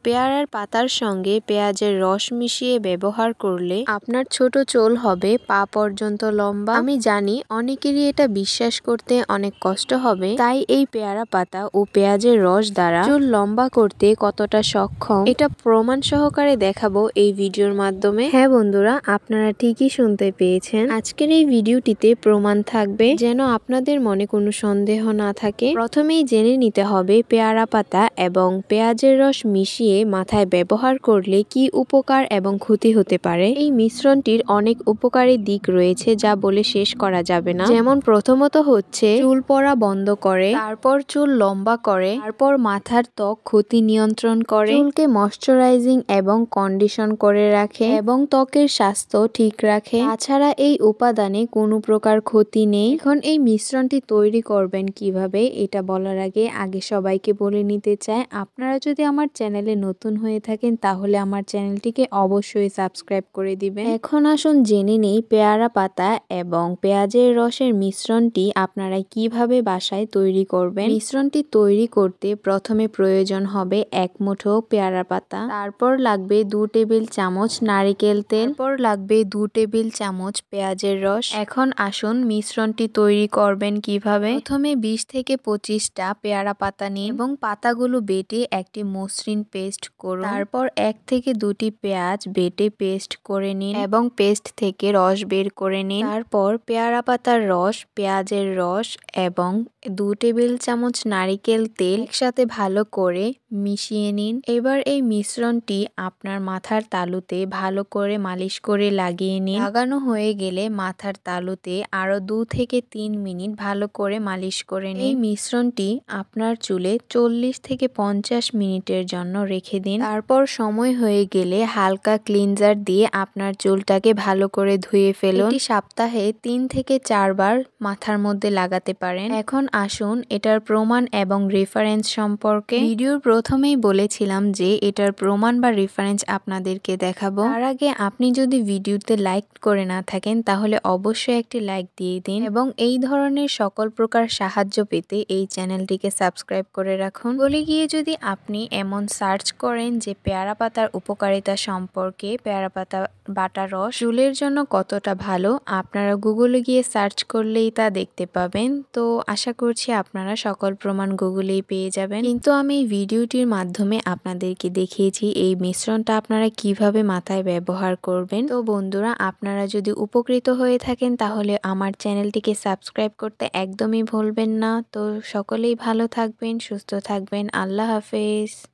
পেয়ারার পাতার সঙ্গে পেঁয়াজের রস মিশিয়ে ব্যবহার করলে আপনার ছোট চুল হবে পা পর্যন্ত লম্বা। আমি জানি অনেকেরই এটা বিশ্বাস করতে অনেক কষ্ট হবে, তাই এই পেয়ারা পাতা ও পেঁয়াজের রস দ্বারা চুল লম্বা করতে কতটা সক্ষম এটা প্রমাণ সহকারে দেখাবো এই ভিডিওর মাধ্যমে। হ্যাঁ বন্ধুরা, আপনারা ঠিকই শুনতে পেয়েছেন। আজকের এই ভিডিওটিতে প্রমাণ থাকবে, যেন আপনাদের মনে কোনো সন্দেহ না থাকে। প্রথমেই জেনে নিতে হবে পেয়ারা পাতা এবং পেঁয়াজের রস মিশিয়ে মাথায় ব্যবহার করলে কি উপকার এবং ক্ষতি হতে পারে। এই মিশ্রণটির অনেক উপকারী দিক রয়েছে যা বলে শেষ করা যাবে না। যেমন প্রথমত হচ্ছে চুল পড়া বন্ধ করে, তারপর চুল লম্বা করে, তারপর মাথার ত্বক ক্ষতি নিয়ন্ত্রণ করে, চুলকে ময়শ্চারাইজিং এবং কন্ডিশন করে রাখে এবং ত্বকের স্বাস্থ্য ঠিক রাখে। তাছাড়া এই উপাদানে কোনো প্রকার ক্ষতি নেই। এখন এই মিশ্রণটি তৈরি করবেন কিভাবে এটা বলার আগে সবাইকে বলে নিতে চাই, আপনারা যদি আমার চ্যানেলে নতুন হয়ে থাকেন তাহলে আমার চ্যানেলটিকে অবশ্যই সাবস্ক্রাইব করে দিবেন। এখন আসুন জেনে নেই পেয়ারা পাতা এবং পেঁয়াজের রসের মিশ্রণটি আপনারা কিভাবে বাসায় তৈরি করবেন। মিশ্রণটি তৈরি করতে প্রথমে প্রয়োজন হবে 1 মুঠো পেয়ারা পাতা, তারপর লাগবে 2 টেবিল চামচ নারিকেল তেল, তারপর লাগবে 2 টেবিল চামচ পেঁয়াজের রস। এখন আসুন মিশ্রণটি তৈরি করবেন কিভাবে। প্রথমে 20 থেকে 25টা পেয়ারা পাতা নিন এবং পাতাগুলো বেটে একটি মসৃণ পেস্ট করুন। তারপর 1 থেকে 2টি পেঁয়াজ বেটে পেস্ট করে নিন এবং পেস্ট থেকে রস বের করে নিন। তারপর পেয়ারা পাতার রস, পেঁয়াজের রস এবং 2 টেবিল চামচ নারিকেল তেল একসাথে ভালো করে মিশিয়ে নিন। এবার এই মিশ্রণটি আপনার মাথার তালুতে ভালো করে মালিশ করে লাগিয়ে নিন। লাগানো হয়ে গেলে মাথার তালুতে আরো 2 থেকে 3 মিনিট ভালো করে মালিশ করে নিন। এই মিশ্রণটি আপনার চুলে 40 থেকে 50 মিনিটের জন্য রেখে দিন। তারপর সময় হয়ে গেলে হালকা ক্লিনজার দিয়ে আপনার চুলটাকে ভালো করে ধুয়ে ফেলুন। এটি সপ্তাহে 3 থেকে 4 বার মাথার মধ্যে লাগাতে পারেন। এখন আসুন এটার প্রমাণ এবং রেফারেন্স সম্পর্কে। ভিডিওর প্রথমেই বলেছিলাম যে এটার প্রমাণ বা রেফারেন্স আপনাদেরকে দেখাবো। তার আগে আপনি যদি ভিডিওতে লাইক করে না থাকেন তাহলে অবশ্যই একটি লাইক দিয়ে দিন এবং এই ধরনের সকল প্রকার সাহায্য পেতে এই চ্যানেলটিকে সাবস্ক্রাইব করে রাখুন। বলে গিয়ে যদি আপনি এমন সার্চ করেন যে পেয়ারা পাতার উপকারিতা সম্পর্কে, পেয়ারা পাতা বাটা রস চুলের জন্য কতটা ভালো, আপনারা গুগলে গিয়ে সার্চ করলেই তা দেখতে পাবেন। তো আশা করছি আপনারা সকল প্রমাণ গুগলেই পেয়ে যাবেন। কিন্তু আমি এই ভিডিওটির মাধ্যমে আপনাদেরকে দেখিয়েছি এই মিশ্রণটা আপনারা কিভাবে মাথায় ব্যবহার করবেন। তো বন্ধুরা, আপনারা যদি উপকৃত হয়ে থাকেন তাহলে আমার চ্যানেলটিকে সাবস্ক্রাইব করতে একদমই ভুলবেন না। তো সকলেই ভালো থাকবেন, সুস্থ থাকবেন। আল্লাহ হাফেজ।